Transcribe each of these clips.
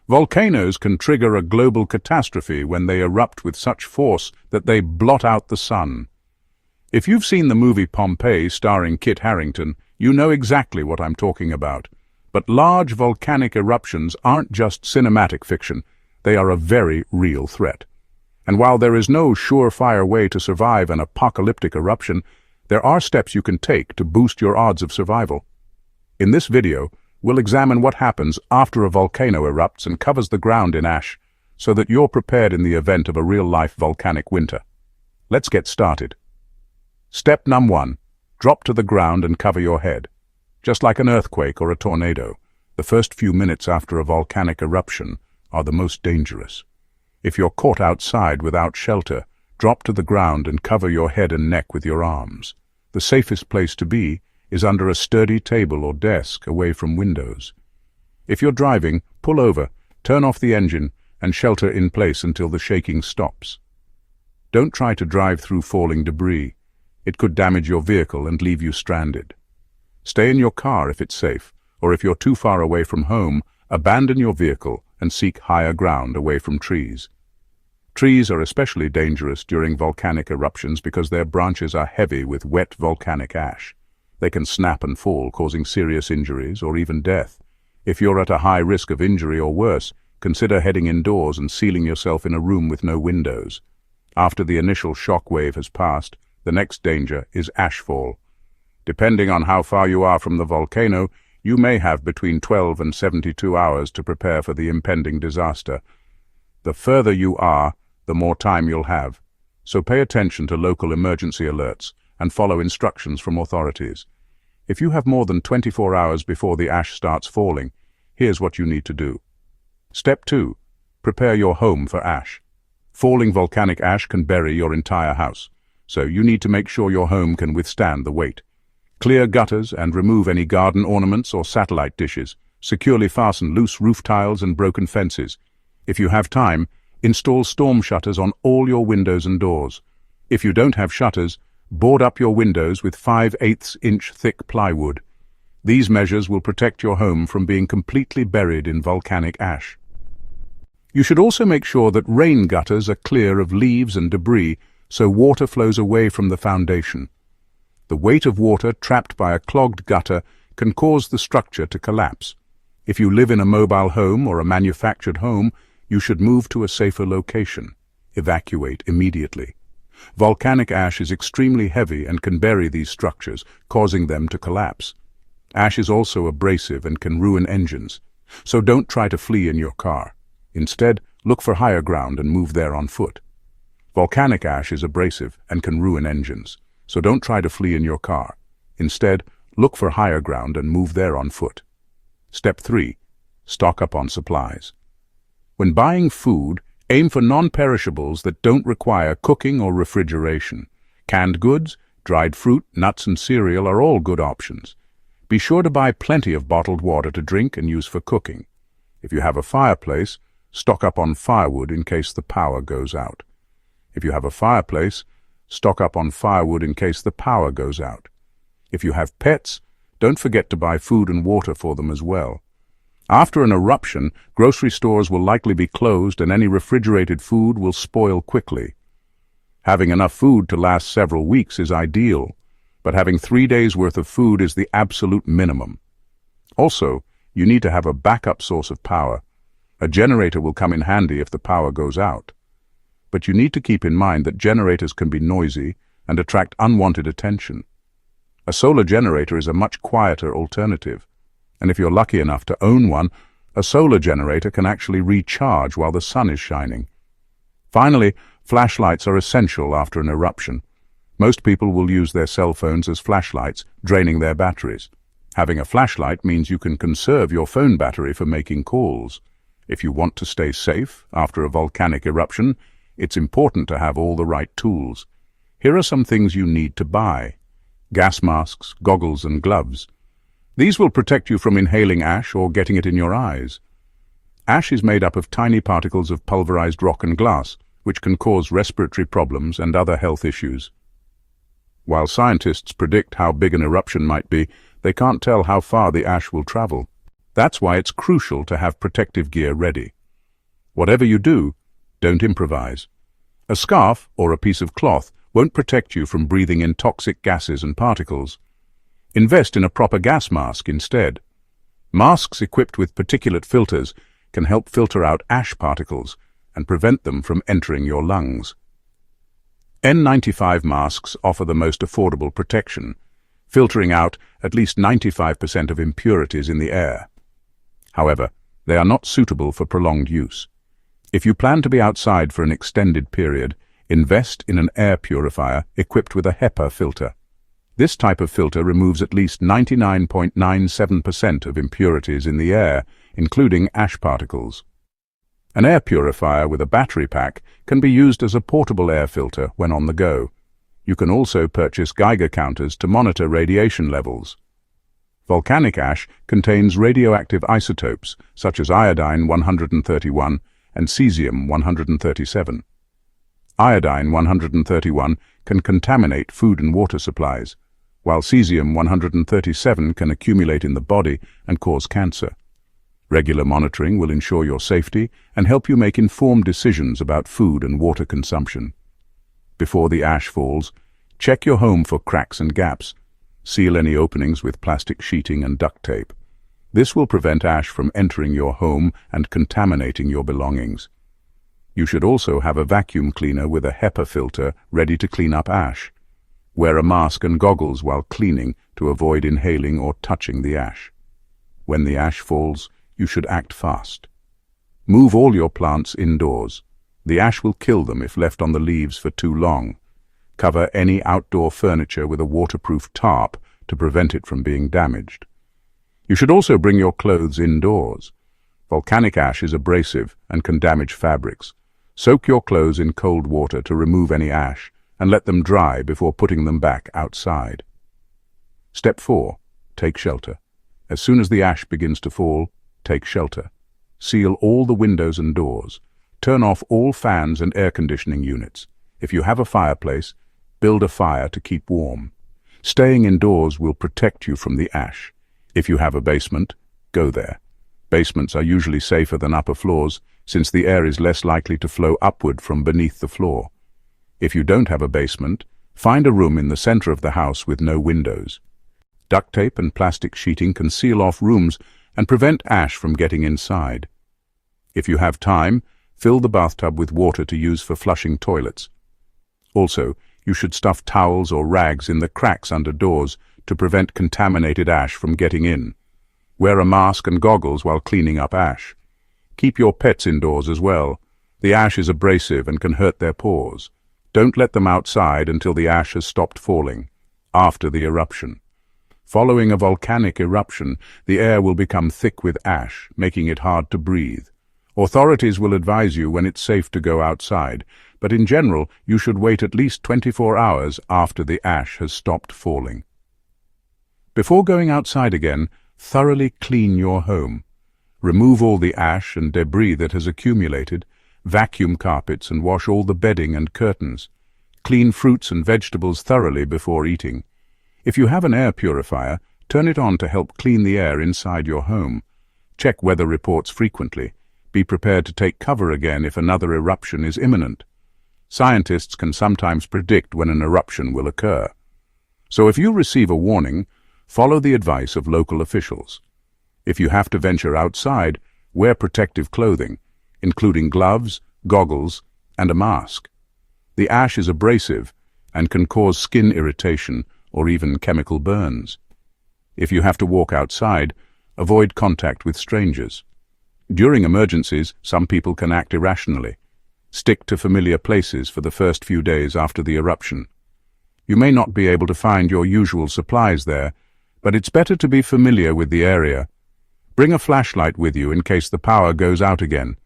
Volcanoes can trigger a global catastrophe when they erupt with such force that they blot out the sun. If you've seen the movie Pompeii starring Kit Harington, you know exactly what I'm talking about. But large volcanic eruptions aren't just cinematic fiction, they are a very real threat. And while there is no surefire way to survive an apocalyptic eruption, there are steps you can take to boost your odds of survival. In this video, we'll examine what happens after a volcano erupts and covers the ground in ash, so that you're prepared in the event of a real-life volcanic winter. Let's get started. Step number 1. Drop to the ground and cover your head. Just like an earthquake or a tornado, the first few minutes after a volcanic eruption are the most dangerous. If you're caught outside without shelter, drop to the ground and cover your head and neck with your arms. The safest place to be is under a sturdy table or desk away from windows. If you're driving, pull over, turn off the engine, and shelter in place until the shaking stops. Don't try to drive through falling debris. It could damage your vehicle and leave you stranded. Stay in your car if it's safe, or if you're too far away from home, abandon your vehicle and seek higher ground away from trees. Trees are especially dangerous during volcanic eruptions because their branches are heavy with wet volcanic ash. They can snap and fall, causing serious injuries or even death. If you're at a high risk of injury or worse, consider heading indoors and sealing yourself in a room with no windows. After the initial shock wave has passed, the next danger is ashfall. Depending on how far you are from the volcano, you may have between 12 and 72 hours to prepare for the impending disaster. The further you are, the more time you'll have. So pay attention to local emergency alerts and follow instructions from authorities. If you have more than 24 hours before the ash starts falling, here's what you need to do. Step 2. Prepare your home for ash. Falling volcanic ash can bury your entire house, so you need to make sure your home can withstand the weight. Clear gutters and remove any garden ornaments or satellite dishes. Securely fasten loose roof tiles and broken fences. If you have time, install storm shutters on all your windows and doors. If you don't have shutters, board up your windows with 5/8-inch thick plywood. These measures will protect your home from being completely buried in volcanic ash. You should also make sure that rain gutters are clear of leaves and debris so water flows away from the foundation. The weight of water trapped by a clogged gutter can cause the structure to collapse. If you live in a mobile home or a manufactured home, you should move to a safer location. Evacuate immediately. Volcanic ash is extremely heavy and can bury these structures, causing them to collapse. Ash is also abrasive and can ruin engines, so don't try to flee in your car. Instead, look for higher ground and move there on foot. Volcanic ash is abrasive and can ruin engines, so don't try to flee in your car. Instead, look for higher ground and move there on foot. Step 3. Stock up on supplies. When buying food, aim for non-perishables that don't require cooking or refrigeration. Canned goods, dried fruit, nuts and cereal are all good options. Be sure to buy plenty of bottled water to drink and use for cooking. If you have a fireplace, stock up on firewood in case the power goes out. If you have a fireplace, stock up on firewood in case the power goes out. If you have pets, don't forget to buy food and water for them as well. After an eruption, grocery stores will likely be closed and any refrigerated food will spoil quickly. Having enough food to last several weeks is ideal, but having 3 days' worth of food is the absolute minimum. Also, you need to have a backup source of power. A generator will come in handy if the power goes out. But you need to keep in mind that generators can be noisy and attract unwanted attention. A solar generator is a much quieter alternative. And if you're lucky enough to own one, a solar generator can actually recharge while the sun is shining. Finally, flashlights are essential after an eruption. Most people will use their cell phones as flashlights, draining their batteries. Having a flashlight means you can conserve your phone battery for making calls. If you want to stay safe after a volcanic eruption, it's important to have all the right tools. Here are some things you need to buy. Gas masks, goggles and gloves. These will protect you from inhaling ash or getting it in your eyes. Ash is made up of tiny particles of pulverized rock and glass, which can cause respiratory problems and other health issues. While scientists predict how big an eruption might be, they can't tell how far the ash will travel. That's why it's crucial to have protective gear ready. Whatever you do, don't improvise. A scarf or a piece of cloth won't protect you from breathing in toxic gases and particles. Invest in a proper gas mask instead. Masks equipped with particulate filters can help filter out ash particles and prevent them from entering your lungs. N95 masks offer the most affordable protection, filtering out at least 95% of impurities in the air. However, they are not suitable for prolonged use. If you plan to be outside for an extended period, invest in an air purifier equipped with a HEPA filter. This type of filter removes at least 99.97% of impurities in the air, including ash particles. An air purifier with a battery pack can be used as a portable air filter when on the go. You can also purchase Geiger counters to monitor radiation levels. Volcanic ash contains radioactive isotopes such as iodine-131 and cesium-137. Iodine-131 can contaminate food and water supplies, while cesium-137 can accumulate in the body and cause cancer. Regular monitoring will ensure your safety and help you make informed decisions about food and water consumption. Before the ash falls, check your home for cracks and gaps. Seal any openings with plastic sheeting and duct tape. This will prevent ash from entering your home and contaminating your belongings. You should also have a vacuum cleaner with a HEPA filter ready to clean up ash. Wear a mask and goggles while cleaning to avoid inhaling or touching the ash. When the ash falls, you should act fast. Move all your plants indoors. The ash will kill them if left on the leaves for too long. Cover any outdoor furniture with a waterproof tarp to prevent it from being damaged. You should also bring your clothes indoors. Volcanic ash is abrasive and can damage fabrics. Soak your clothes in cold water to remove any ash and let them dry before putting them back outside. Step 4. Take shelter. As soon as the ash begins to fall, take shelter. Seal all the windows and doors. Turn off all fans and air conditioning units. If you have a fireplace, build a fire to keep warm. Staying indoors will protect you from the ash. If you have a basement, go there. Basements are usually safer than upper floors, since the air is less likely to flow upward from beneath the floor. If you don't have a basement, find a room in the center of the house with no windows. Duct tape and plastic sheeting can seal off rooms and prevent ash from getting inside. If you have time, fill the bathtub with water to use for flushing toilets. Also, you should stuff towels or rags in the cracks under doors to prevent contaminated ash from getting in. Wear a mask and goggles while cleaning up ash. Keep your pets indoors as well. The ash is abrasive and can hurt their paws. Don't let them outside until the ash has stopped falling, after the eruption. Following a volcanic eruption, the air will become thick with ash, making it hard to breathe. Authorities will advise you when it's safe to go outside, but in general, you should wait at least 24 hours after the ash has stopped falling. Before going outside again, thoroughly clean your home. Remove all the ash and debris that has accumulated, vacuum carpets and wash all the bedding and curtains. Clean fruits and vegetables thoroughly before eating. If you have an air purifier, turn it on to help clean the air inside your home. Check weather reports frequently. Be prepared to take cover again if another eruption is imminent. Scientists can sometimes predict when an eruption will occur. So if you receive a warning, follow the advice of local officials. If you have to venture outside, wear protective clothing, including gloves, goggles, and a mask. The ash is abrasive and can cause skin irritation or even chemical burns. If you have to walk outside, avoid contact with strangers. During emergencies, some people can act irrationally. Stick to familiar places for the first few days after the eruption. You may not be able to find your usual supplies there, but it's better to be familiar with the area. Bring a flashlight with you in case the power goes out again.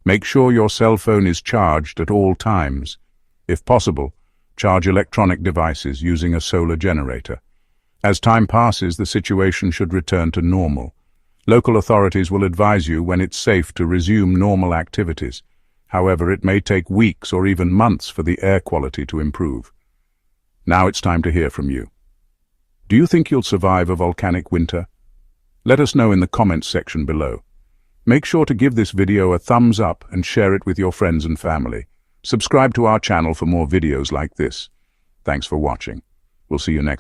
Make sure your cell phone is charged at all times. If possible, charge electronic devices using a solar generator. As time passes, the situation should return to normal. Local authorities will advise you when it's safe to resume normal activities. However, it may take weeks or even months for the air quality to improve. Now it's time to hear from you. Do you think you'll survive a volcanic winter? Let us know in the comments section below. Make sure to give this video a thumbs up and share it with your friends and family. Subscribe to our channel for more videos like this. Thanks for watching. We'll see you next time.